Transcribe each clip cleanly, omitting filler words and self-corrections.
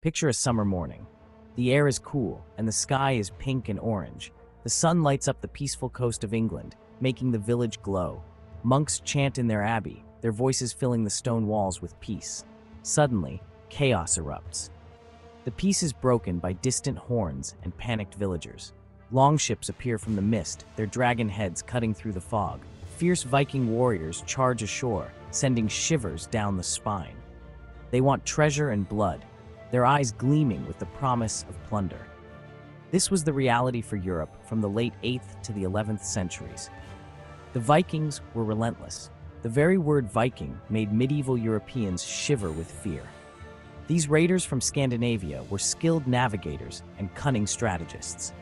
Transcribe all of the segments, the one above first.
Picture a summer morning. The air is cool, and the sky is pink and orange. The sun lights up the peaceful coast of England, making the village glow. Monks chant in their abbey, their voices filling the stone walls with peace. Suddenly, chaos erupts. The peace is broken by distant horns and panicked villagers. Longships appear from the mist, their dragon heads cutting through the fog. Fierce Viking warriors charge ashore, sending shivers down the spine. They want treasure and blood, their eyes gleaming with the promise of plunder. This was the reality for Europe from the late 8th to the 11th centuries. The Vikings were relentless. The very word Viking made medieval Europeans shiver with fear. These raiders from Scandinavia were skilled navigators and cunning strategists.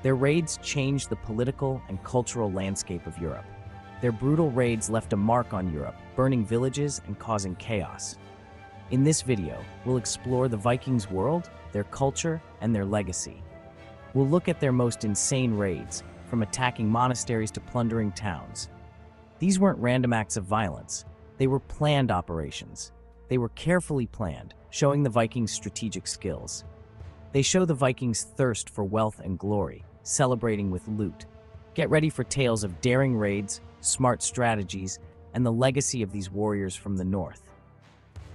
Their raids changed the political and cultural landscape of Europe. Their brutal raids left a mark on Europe, burning villages and causing chaos. In this video, we'll explore the Vikings' world, their culture, and their legacy. We'll look at their most insane raids, from attacking monasteries to plundering towns. These weren't random acts of violence. They were planned operations. They were carefully planned, showing the Vikings' strategic skills. They show the Vikings' thirst for wealth and glory, celebrating with loot. Get ready for tales of daring raids, smart strategies, and the legacy of these warriors from the north.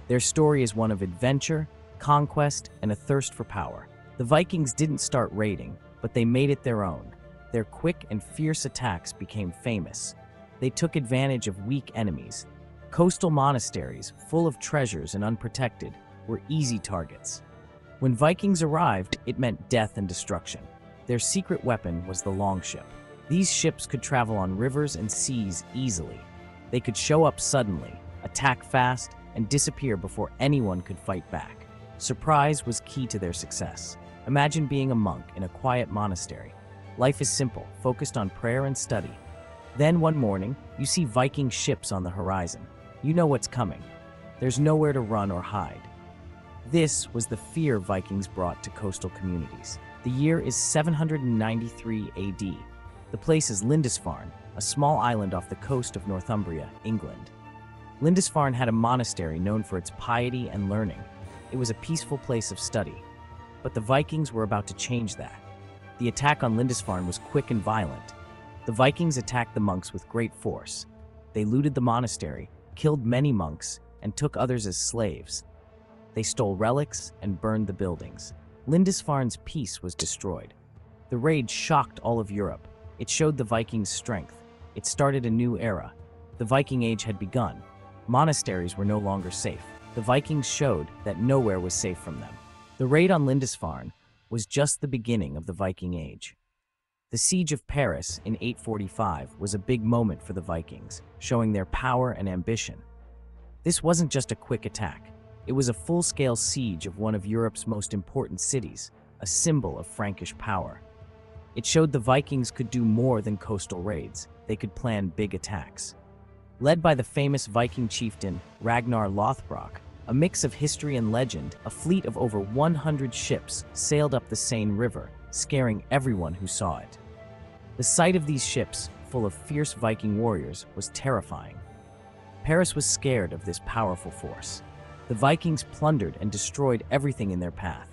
Their story is one of adventure, conquest, and a thirst for power. The Vikings didn't start raiding, but they made it their own. Their quick and fierce attacks became famous. They took advantage of weak enemies. Coastal monasteries, full of treasures and unprotected, were easy targets. When Vikings arrived, it meant death and destruction. Their secret weapon was the longship. These ships could travel on rivers and seas easily. They could show up suddenly, attack fast, and disappear before anyone could fight back. Surprise was key to their success. Imagine being a monk in a quiet monastery. Life is simple, focused on prayer and study. Then one morning, you see Viking ships on the horizon. You know what's coming. There's nowhere to run or hide. This was the fear Vikings brought to coastal communities. The year is 793 AD. The place is Lindisfarne, a small island off the coast of Northumbria, England. Lindisfarne had a monastery known for its piety and learning. It was a peaceful place of study. But the Vikings were about to change that. The attack on Lindisfarne was quick and violent. The Vikings attacked the monks with great force. They looted the monastery, killed many monks, and took others as slaves. They stole relics and burned the buildings. Lindisfarne's peace was destroyed. The raid shocked all of Europe. It showed the Vikings' strength. It started a new era. The Viking Age had begun. Monasteries were no longer safe. The Vikings showed that nowhere was safe from them. The raid on Lindisfarne was just the beginning of the Viking Age. The Siege of Paris in 845 was a big moment for the Vikings, showing their power and ambition. This wasn't just a quick attack. It was a full-scale siege of one of Europe's most important cities, a symbol of Frankish power. It showed the Vikings could do more than coastal raids. They could plan big attacks. Led by the famous Viking chieftain Ragnar Lothbrok, a mix of history and legend, a fleet of over 100 ships sailed up the Seine River, scaring everyone who saw it. The sight of these ships, full of fierce Viking warriors, was terrifying. Paris was scared of this powerful force. The Vikings plundered and destroyed everything in their path.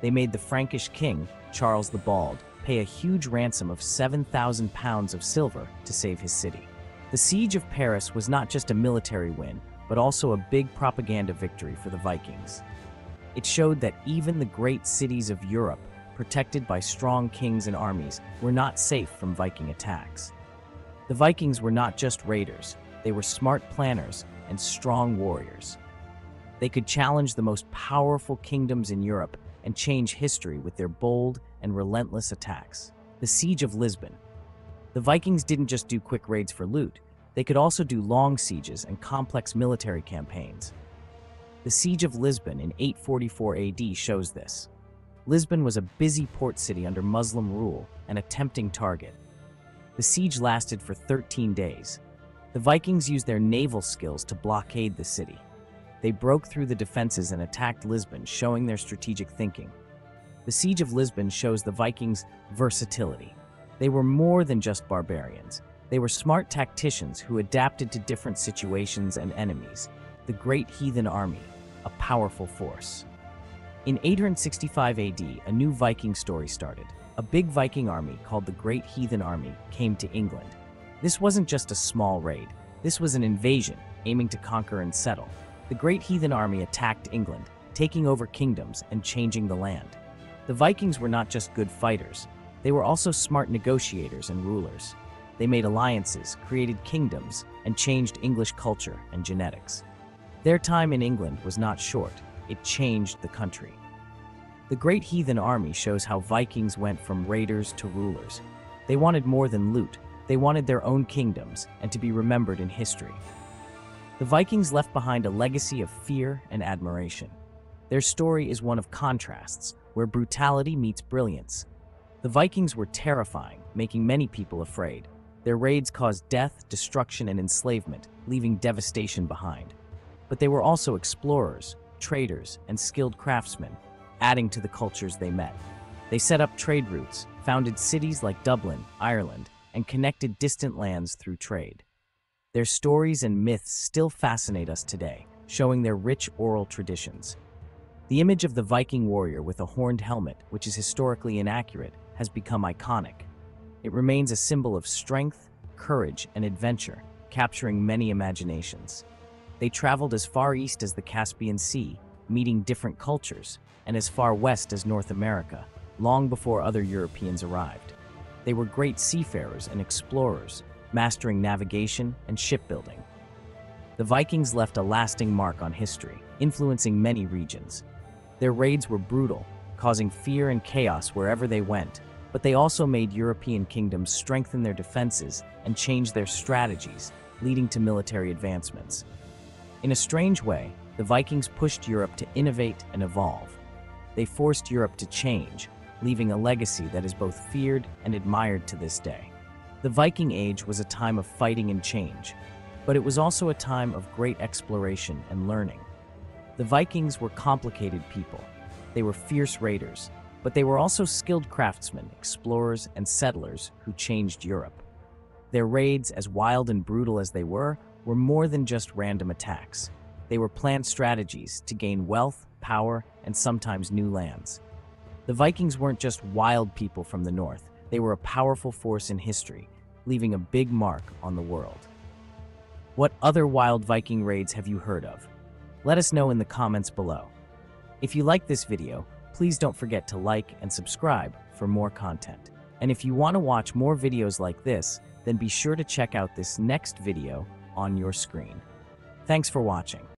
They made the Frankish king, Charles the Bald, pay a huge ransom of 7,000 pounds of silver to save his city. The Siege of Paris was not just a military win, but also a big propaganda victory for the Vikings. It showed that even the great cities of Europe, protected by strong kings and armies, were not safe from Viking attacks. The Vikings were not just raiders, they were smart planners and strong warriors. They could challenge the most powerful kingdoms in Europe and change history with their bold and relentless attacks. The Siege of Lisbon. The Vikings didn't just do quick raids for loot, they could also do long sieges and complex military campaigns. The Siege of Lisbon in 844 AD shows this. Lisbon was a busy port city under Muslim rule and a tempting target. The siege lasted for 13 days. The Vikings used their naval skills to blockade the city. They broke through the defenses and attacked Lisbon, showing their strategic thinking. The Siege of Lisbon shows the Vikings' versatility. They were more than just barbarians. They were smart tacticians who adapted to different situations and enemies. The Great Heathen Army, a powerful force. In 865 AD, a new Viking story started. A big Viking army called the Great Heathen Army came to England. This wasn't just a small raid. This was an invasion, aiming to conquer and settle. The Great Heathen Army attacked England, taking over kingdoms and changing the land. The Vikings were not just good fighters. They were also smart negotiators and rulers. They made alliances, created kingdoms, and changed English culture and genetics. Their time in England was not short. It changed the country. The Great Heathen Army shows how Vikings went from raiders to rulers. They wanted more than loot. They wanted their own kingdoms and to be remembered in history. The Vikings left behind a legacy of fear and admiration. Their story is one of contrasts, where brutality meets brilliance. The Vikings were terrifying, making many people afraid. Their raids caused death, destruction, and enslavement, leaving devastation behind. But they were also explorers, traders, and skilled craftsmen, adding to the cultures they met. They set up trade routes, founded cities like Dublin, Ireland, and connected distant lands through trade. Their stories and myths still fascinate us today, showing their rich oral traditions. The image of the Viking warrior with a horned helmet, which is historically inaccurate, has become iconic. It remains a symbol of strength, courage, and adventure, capturing many imaginations. They traveled as far east as the Caspian Sea, meeting different cultures, and as far west as North America, long before other Europeans arrived. They were great seafarers and explorers, mastering navigation and shipbuilding. The Vikings left a lasting mark on history, influencing many regions. Their raids were brutal, causing fear and chaos wherever they went, but they also made European kingdoms strengthen their defenses and change their strategies, leading to military advancements. In a strange way, the Vikings pushed Europe to innovate and evolve. They forced Europe to change, leaving a legacy that is both feared and admired to this day. The Viking Age was a time of fighting and change, but it was also a time of great exploration and learning. The Vikings were complicated people. They were fierce raiders, but they were also skilled craftsmen, explorers, and settlers who changed Europe. Their raids, as wild and brutal as they were more than just random attacks. They were planned strategies to gain wealth, power, and sometimes new lands. The Vikings weren't just wild people from the north. They were a powerful force in history, leaving a big mark on the world. What other wild Viking raids have you heard of? Let us know in the comments below. If you like this video, please don't forget to like and subscribe for more content. And if you want to watch more videos like this, then be sure to check out this next video on your screen. Thanks for watching.